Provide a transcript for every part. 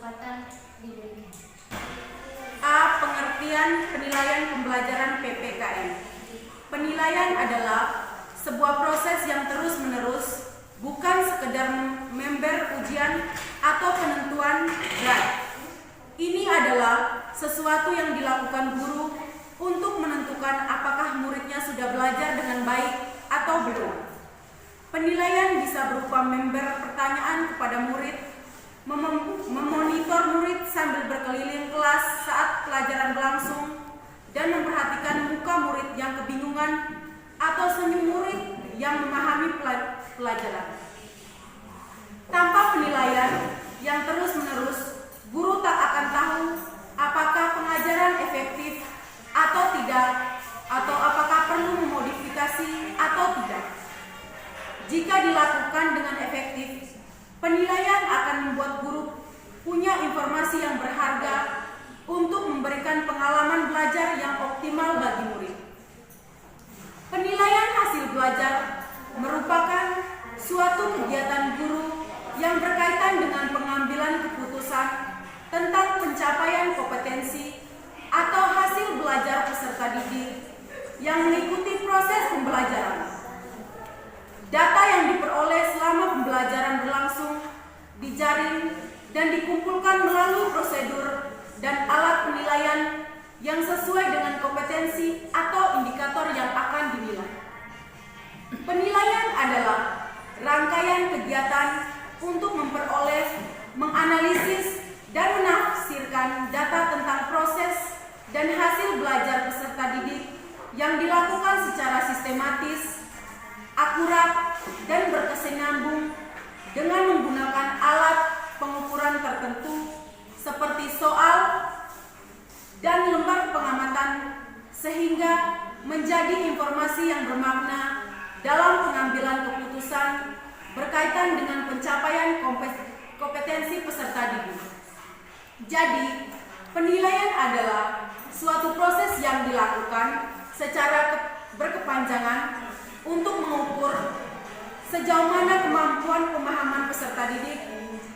kesempatan diberikan. A. Pengertian penilaian pembelajaran PPKN. Penilaian adalah sebuah proses yang terus-menerus, bukan sekedar member ujian atau penentuan grade. Ini adalah sesuatu yang dilakukan guru untuk menentukan apakah muridnya sudah belajar dengan baik atau belum. Penilaian bisa berupa member pertanyaan kepada murid, memonitor murid sambil berkeliling kelas saat pelajaran berlangsung, dan memperhatikan muka murid yang kebingungan atau senyum murid yang memahami pelajaran. Tanpa penilaian yang terus-menerus, guru tak akan tahu apakah pengajaran efektif atau tidak, atau apakah perlu memodifikasi atau tidak. Jika dilakukan dengan efektif, penilaian akan membuat guru punya informasi yang berharga untuk memberikan pengalaman belajar yang optimal bagi murid. Penilaian hasil belajar merupakan suatu kegiatan guru yang berkaitan dengan pengambilan keputusan tentang pencapaian kompetensi atau hasil belajar peserta didik yang mengikuti proses pembelajaran. Data yang diperoleh selama pembelajaran berlangsung dijaring dan dikumpulkan melalui prosedur dan alat penilaian yang sesuai dengan kompetensi atau indikator yang akan dinilai. Penilaian adalah rangkaian kegiatan untuk memperoleh, menganalisis, dan menafsirkan data tentang proses dan hasil belajar peserta didik yang dilakukan secara sistematis, akurat, dan berkesinambung dengan menggunakan alat pengukuran tertentu seperti soal dan lembar pengamatan, sehingga menjadi informasi yang bermakna dalam pengambilan keputusan berkaitan dengan pencapaian kompetensi peserta didik. Jadi, penilaian adalah suatu proses yang dilakukan secara berkepanjangan untuk mengukur sejauh mana kemampuan pemahaman peserta didik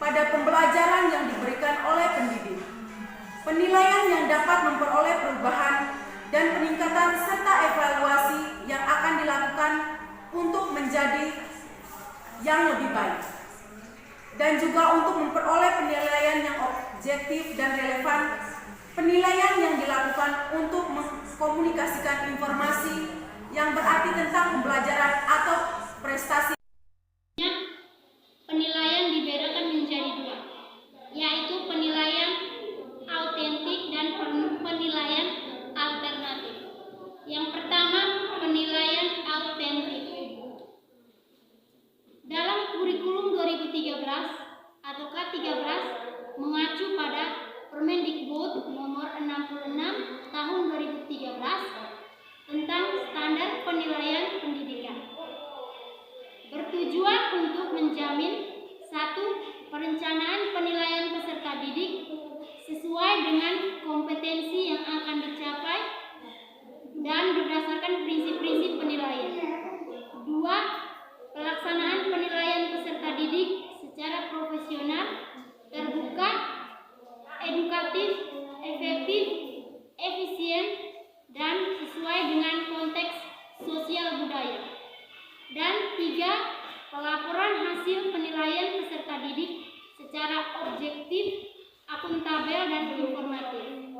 pada pembelajaran yang diberikan oleh pendidik. Penilaian yang dapat memperoleh perubahan dan peningkatan serta evaluasi yang akan dilakukan untuk menjadi yang lebih baik, dan juga untuk memperoleh penilaian yang objektif dan relevan. Penilaian yang dilakukan untuk mengkomunikasikan informasi yang berarti tentang pembelajaran atau prestasi. Penilaian dibedakan menjadi dua, yaitu penilaian autentik dan penilaian alternatif. Yang pertama, penilaian autentik. Dalam kurikulum 2013 atau K13 mengacu pada Permendikbud nomor 66 tahun 2013 tentang standar penilaian pendidikan, bertujuan untuk menjamin satu, perencanaan penilaian peserta didik sesuai dengan kompetensi yang akan dicapai dan berdasarkan prinsip-prinsip penilaian. Dua, pelaksanaan penilaian peserta didik secara profesional, terbuka, edukatif, efektif, efisien, dan sesuai dengan konteks sosial budaya. Dan tiga, pelaporan hasil penilaian peserta didik secara objektif, akuntabel, dan informatif.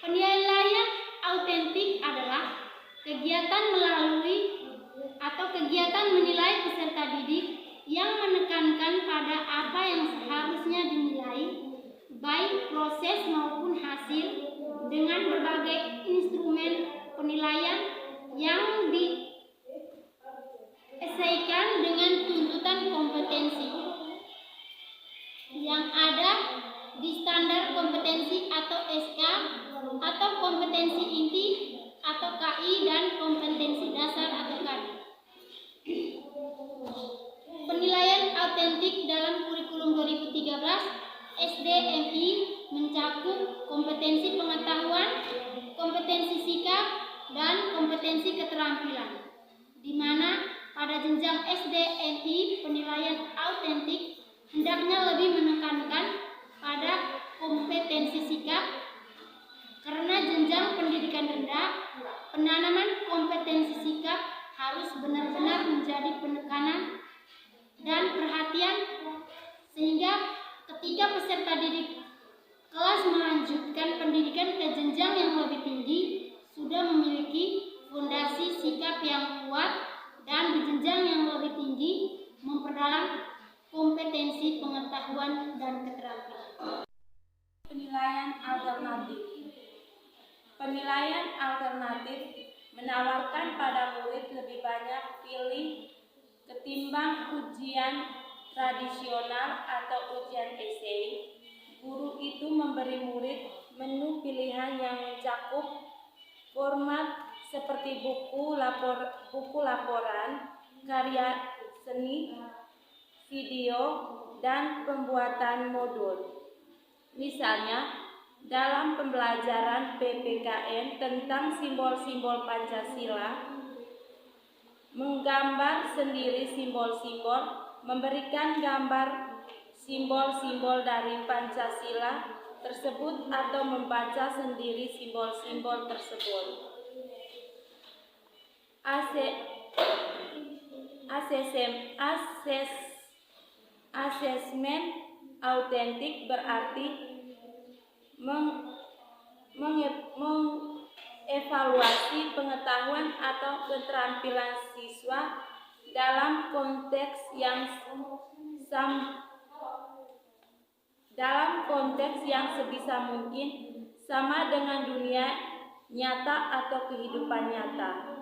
Penilaian autentik adalah kegiatan menilai peserta didik yang menekankan pada apa yang seharusnya dinilai, baik proses maupun hasil, dengan berbagai instrumen penilaian yang diesaikan dengan tuntutan kompetensi yang ada di standar kompetensi atau SK, atau kompetensi inti atau KI, dan kompetensi dasar atau KD. Penilaian autentik dalam kurikulum 2013 SDMI mencakup kompetensi pengetahuan, kompetensi sikap, dan kompetensi keterampilan, di mana pada jenjang SDMI penilaian autentik hendaknya lebih menekankan pada kompetensi sikap. Karena jenjang pendidikan rendah, penanaman kompetensi sikap harus benar-benar menjadi penekanan dan perhatian, sehingga ketika peserta didik kelas melanjutkan pendidikan ke jenjang yang lebih tinggi, sudah memiliki fondasi sikap yang kuat, dan di jenjang yang lebih tinggi memperdalam kompetensi pengetahuan dan keterampilan. Penilaian alternatif. Penilaian alternatif menawarkan pada murid lebih banyak pilih ketimbang ujian tradisional atau ujian esei. Guru itu memberi murid menu pilihan yang mencakup format seperti buku laporan, karya seni, video, dan pembuatan modul. Misalnya, dalam pembelajaran PPKN tentang simbol-simbol Pancasila, menggambar sendiri simbol-simbol, memberikan gambar simbol-simbol dari Pancasila tersebut atau membaca sendiri simbol-simbol tersebut. Asesmen autentik berarti mengevaluasi pengetahuan atau keterampilan siswa dalam konteks yang sebisa mungkin sama dengan dunia nyata atau kehidupan nyata.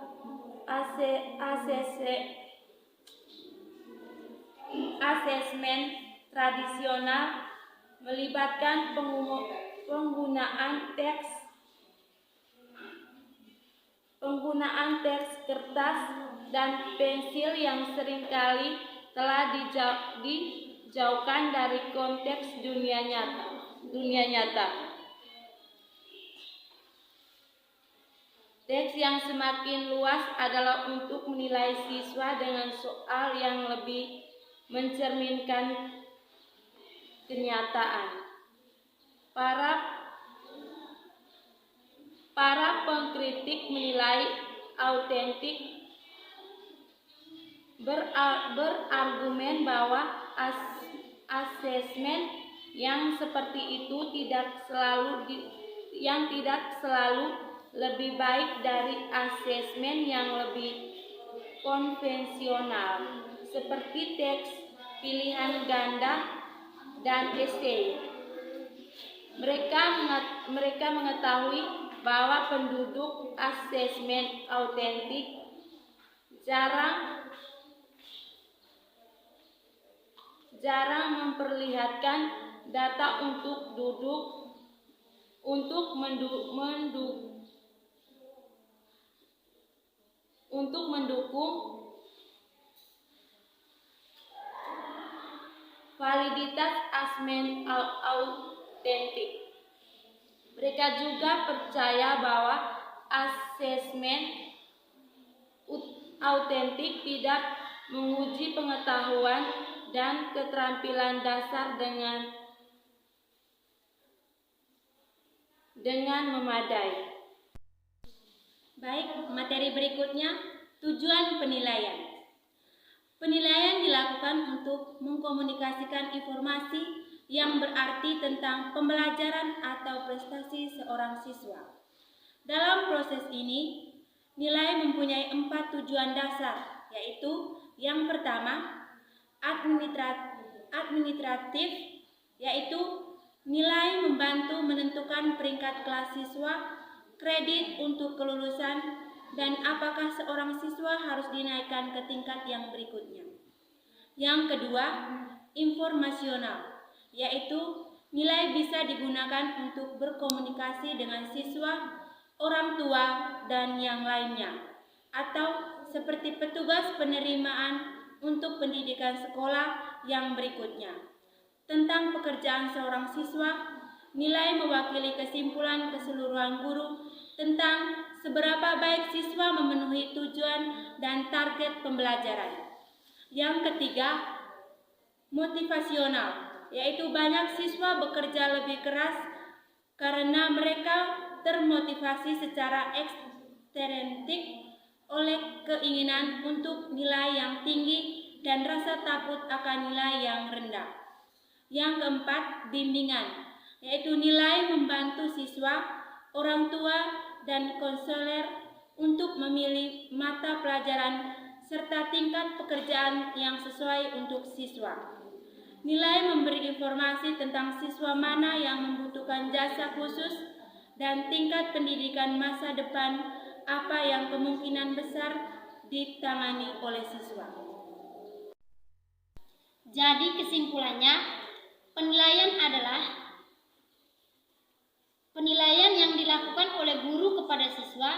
Asesmen tradisional melibatkan penggunaan teks kertas dan pensil yang seringkali telah dijauhkan dari konteks dunia nyata. Teks yang semakin luas adalah untuk menilai siswa dengan soal yang lebih mencerminkan kenyataan. Para pengkritik menilai autentik berargumen bahwa asesmen yang seperti itu tidak selalu lebih baik dari asesmen yang lebih konvensional seperti teks pilihan ganda dan esei. Mereka mengetahui bahwa penduduk asesmen autentik jarang memperlihatkan data untuk mendukung validitas asesmen autentik. Mereka juga percaya bahwa asesmen autentik tidak menguji pengetahuan dan keterampilan dasar dengan memadai. Baik, materi berikutnya, tujuan penilaian. Penilaian dilakukan untuk mengkomunikasikan informasi yang berarti tentang pembelajaran atau prestasi seorang siswa. Dalam proses ini, nilai mempunyai 4 tujuan dasar, yaitu yang pertama, administratif, yaitu nilai membantu menentukan peringkat kelas siswa, kredit untuk kelulusan, dan apakah seorang siswa harus dinaikkan ke tingkat yang berikutnya. Yang kedua, informasional, yaitu nilai bisa digunakan untuk berkomunikasi dengan siswa, orang tua, dan yang lainnya, atau seperti petugas penerimaan untuk pendidikan sekolah yang berikutnya. Tentang pekerjaan seorang siswa, nilai mewakili kesimpulan keseluruhan guru tentang seberapa baik siswa memenuhi tujuan dan target pembelajaran. Yang ketiga, motivasional, yaitu banyak siswa bekerja lebih keras karena mereka termotivasi secara ekstrinsik oleh keinginan untuk nilai yang tinggi dan rasa takut akan nilai yang rendah. Yang keempat, bimbingan, yaitu nilai membantu siswa, orang tua, dan konselor untuk memilih mata pelajaran serta tingkat pekerjaan yang sesuai untuk siswa. Nilai memberi informasi tentang siswa mana yang membutuhkan jasa khusus dan tingkat pendidikan masa depan apa yang kemungkinan besar ditangani oleh siswa. Jadi kesimpulannya, penilaian adalah penilaian yang dilakukan oleh guru kepada siswa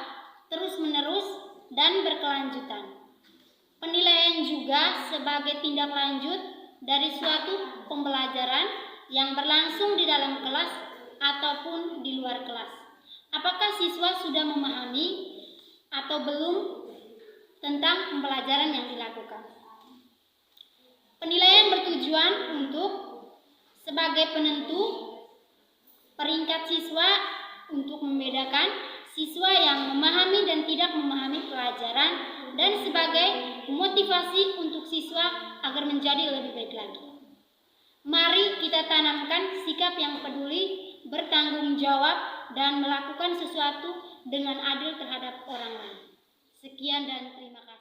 terus-menerus dan berkelanjutan. Penilaian juga sebagai tindak lanjut dari suatu pembelajaran yang berlangsung di dalam kelas ataupun di luar kelas. Apakah siswa sudah memahami atau belum tentang pembelajaran yang dilakukan? Penilaian bertujuan untuk sebagai penentu peringkat siswa untuk membedakan siswa yang memahami dan tidak memahami pelajaran dan sebagai motivasi untuk siswa agar menjadi lebih baik lagi. Mari kita tanamkan sikap yang peduli, bertanggung jawab, dan melakukan sesuatu dengan adil terhadap orang lain. Sekian dan terima kasih.